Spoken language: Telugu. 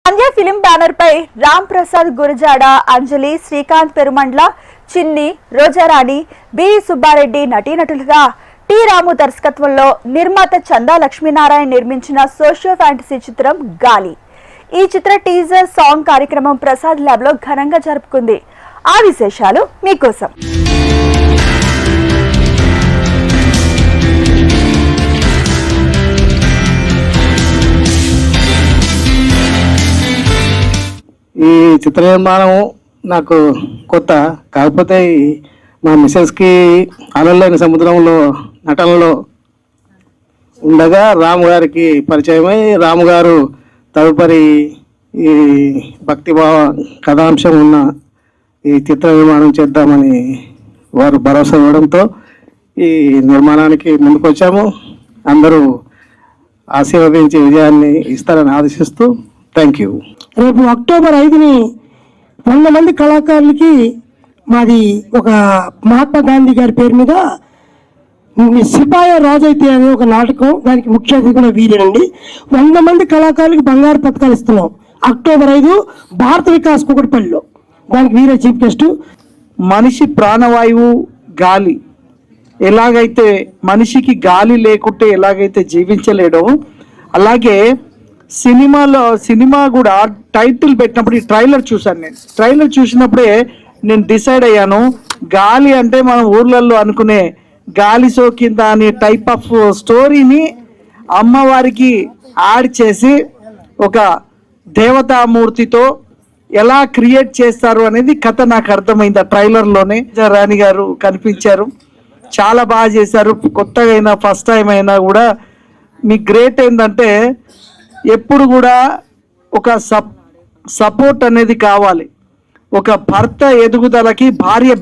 సంజయ్ ఫిలిం బ్యానర్ పై రామ్ ప్రసాద్ గురజాడ, అంజలి, శ్రీకాంత్ పెరుమండ్ల, చిన్ని, రోజారాణి, బి సుబ్బారెడ్డి నటీనటులుగా టి రాము దర్శకత్వంలో నిర్మాత చందా లక్ష్మీనారాయణ నిర్మించిన సోషియో ఫ్యాంటసీ చిత్రం గాలి. ఈ చిత్ర టీజర్ సాంగ్ కార్యక్రమం ప్రసాద్ ల్యాబ్ లో ఘనంగా జరుపుకుంది. ఆ విశేషాలు మీకోసం. ఈ చిత్ర నిర్మాణం నాకు కొత్త, కాకపోతే మా మిసెస్కి అలలేని సముద్రంలో నటనలో ఉండగా రాము గారికి పరిచయమై రాము గారు తదుపరి ఈ భక్తిభావ కథాంశం ఉన్న ఈ చిత్ర నిర్మాణం చేద్దామని వారు భరోసా ఇవ్వడంతో ఈ నిర్మాణానికి ముందుకొచ్చాము. అందరూ ఆశీర్వదించి విజయాన్ని ఇస్తారని ఆశిస్తూ థ్యాంక్ యూ. రేపు అక్టోబర్ 5ని 100 మంది కళాకారులకి మాది ఒక మహాత్మా గాంధీ గారి పేరు మీద సిపాయ రాజైతే అనే ఒక నాటకం, దానికి ముఖ్య అతిథి కూడా వీరేనండి. 100 మంది కళాకారులకి బంగారు పథకాలు ఇస్తున్నాం. అక్టోబర్ 5 భారత వికాస్ కుకట్పల్లిలో, దానికి వీరే చీఫ్ గెస్ట్. మనిషి ప్రాణవాయువు గాలి, ఎలాగైతే మనిషికి గాలి లేకుంటే ఎలాగైతే జీవించలేడో అలాగే సినిమా కూడా టైటిల్ పెట్టినప్పుడు ఈ ట్రైలర్ చూశాను. నేను ట్రైలర్ చూసినప్పుడే నేను డిసైడ్ అయ్యాను, గాలి అంటే మనం ఊర్లలో అనుకునే గాలి సోకింద అనే టైప్ ఆఫ్ స్టోరీని అమ్మవారికి యాడ్ చేసి ఒక దేవతామూర్తితో ఎలా క్రియేట్ చేస్తారు అనేది కథ నాకు అర్థమైంది. ఆ ట్రైలర్లోనే రాణి గారు కనిపించారు, చాలా బాగా చేశారు. కొత్తగా అయినా ఫస్ట్ టైం అయినా కూడా మీ గ్రేట్ ఏంటంటే ఎప్పుడు కూడా ఒక సపోర్ట్ అనేది కావాలి. ఒక భర్త ఎదుగుదలకి భార్య